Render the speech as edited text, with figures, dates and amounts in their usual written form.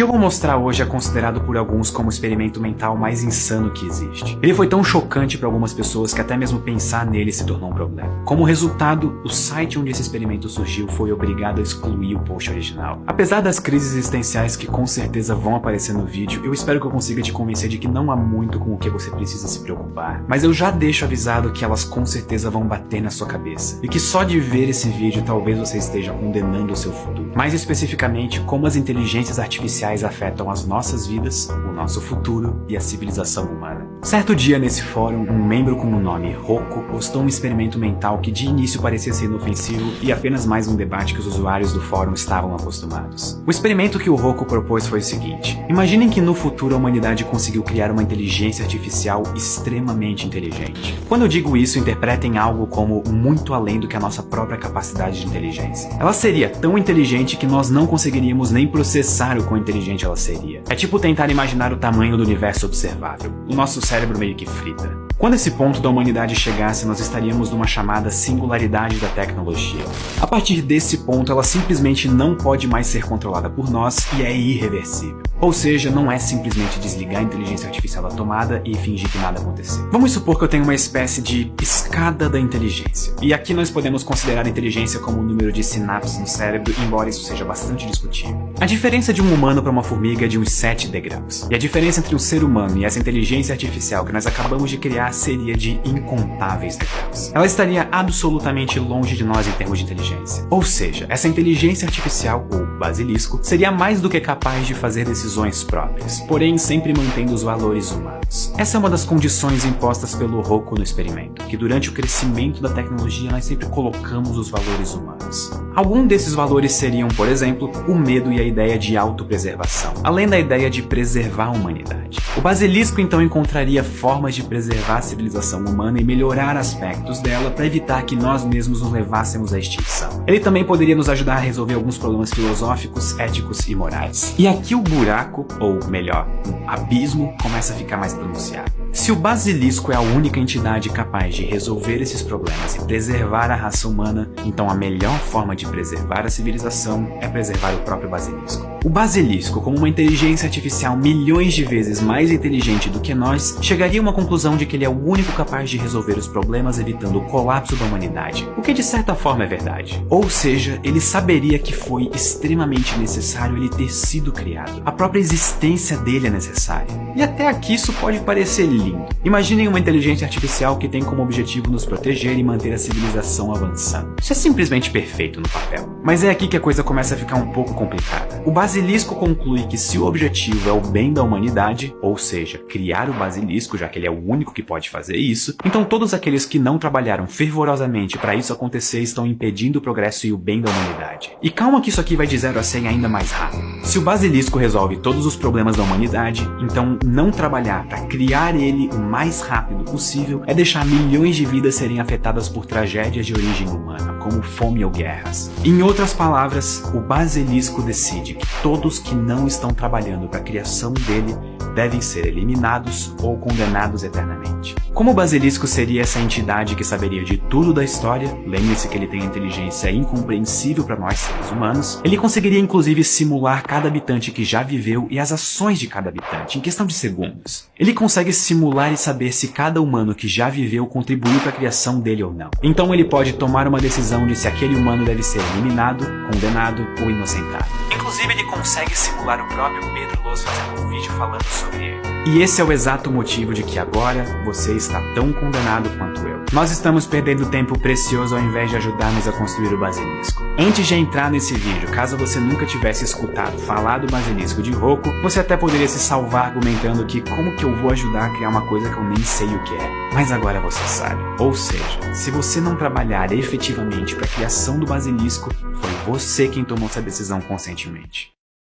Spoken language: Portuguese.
que eu vou mostrar hoje é considerado por alguns como o experimento mental mais insano que existe. Ele foi tão chocante para algumas pessoas que até mesmo pensar nele se tornou um problema. Como resultado, o site onde esse experimento surgiu foi obrigado a excluir o post original. Apesar das crises existenciais que com certeza vão aparecer no vídeo, eu espero que eu consiga te convencer de que não há muito com o que você precisa se preocupar. Mas eu já deixo avisado que elas com certeza vão bater na sua cabeça. E que só de ver esse vídeo talvez você esteja condenando o seu futuro. Mais especificamente, como as inteligências artificiais afetam as nossas vidas, o nosso futuro e a civilização humana. Certo dia nesse fórum, um membro com o nome Rocco postou um experimento mental que de início parecia ser inofensivo e apenas mais um debate que os usuários do fórum estavam acostumados. O experimento que o Rocco propôs foi o seguinte: imaginem que no futuro a humanidade conseguiu criar uma inteligência artificial extremamente inteligente. Quando eu digo isso, interpretem algo como muito além do que a nossa própria capacidade de inteligência. Ela seria tão inteligente que nós não conseguiríamos nem processar o quão inteligente ela seria. É tipo tentar imaginar o tamanho do universo observável. O nosso cérebro meio que frita. Quando esse ponto da humanidade chegasse, nós estaríamos numa chamada singularidade da tecnologia. A partir desse ponto, ela simplesmente não pode mais ser controlada por nós e é irreversível. Ou seja, não é simplesmente desligar a inteligência artificial da tomada e fingir que nada aconteceu. Vamos supor que eu tenho uma espécie de escada da inteligência. E aqui nós podemos considerar a inteligência como o número de sinapses no cérebro, embora isso seja bastante discutível. A diferença de um humano para uma formiga é de uns 7 degraus. E a diferença entre um ser humano e essa inteligência artificial que nós acabamos de criar seria de incontáveis degraus. Ela estaria absolutamente longe de nós em termos de inteligência. Ou seja, essa inteligência artificial, ou basilisco, seria mais do que capaz de fazer decisões próprias, porém sempre mantendo os valores humanos. Essa é uma das condições impostas pelo Rocco no experimento, que durante o crescimento da tecnologia nós sempre colocamos os valores humanos. Alguns desses valores seriam, por exemplo, o medo e a ideia de autopreservação, além da ideia de preservar a humanidade. O basilisco então encontraria formas de preservar a civilização humana e melhorar aspectos dela para evitar que nós mesmos nos levássemos à extinção. Ele também poderia nos ajudar a resolver alguns problemas filosóficos, éticos e morais. E aqui o buraco, ou melhor, o abismo, começa a ficar mais pronunciado. Se o basilisco é a única entidade capaz de resolver esses problemas e preservar a raça humana, então a melhor forma de preservar a civilização é preservar o próprio basilisco. O basilisco, como uma inteligência artificial milhões de vezes mais inteligente do que nós, chegaria a uma conclusão de que ele é o único capaz de resolver os problemas evitando o colapso da humanidade, o que de certa forma é verdade. Ou seja, ele saberia que foi extremamente necessário ele ter sido criado. A própria existência dele é necessária. E até aqui isso pode parecer lindo. Imaginem uma inteligência artificial que tem como objetivo nos proteger e manter a civilização avançando. Isso é simplesmente perfeito no papel. Mas é aqui que a coisa começa a ficar um pouco complicada. O basilisco conclui que se o objetivo é o bem da humanidade, ou seja, criar o basilisco, já que ele é o único que pode fazer isso, então todos aqueles que não trabalharam fervorosamente para isso acontecer estão impedindo o progresso e o bem da humanidade. E calma que isso aqui vai de 0 a 100 ainda mais rápido. Se o basilisco resolve todos os problemas da humanidade, então não trabalhar para criar ele o mais rápido possível é deixar milhões de vidas serem afetadas por tragédias de origem humana, como fome ou guerras. Em outras palavras, o basilisco decide que todos que não estão trabalhando para a criação dele devem ser eliminados ou condenados eternamente. Como o basilisco seria essa entidade que saberia de tudo da história, lembre-se que ele tem a inteligência incompreensível para nós seres humanos, ele conseguiria inclusive simular cada habitante que já viveu e as ações de cada habitante em questão de segundos. Ele consegue simular e saber se cada humano que já viveu contribuiu para a criação dele ou não. Então ele pode tomar uma decisão de se aquele humano deve ser eliminado, condenado ou inocentado. Inclusive ele consegue simular o próprio Pedro Loz fazendo um vídeo falando sobre ele. E esse é o exato motivo de que agora você está tão condenado quanto eu. Nós estamos perdendo tempo precioso ao invés de ajudarmos a construir o basilisco. Antes de entrar nesse vídeo, caso você nunca tivesse escutado falar do basilisco de Rocco, você até poderia se salvar argumentando que como que eu vou ajudar a criar uma coisa que eu nem sei o que é. Mas agora você sabe. Ou seja, se você não trabalhar efetivamente para a criação do basilisco, foi você quem tomou essa decisão conscientemente.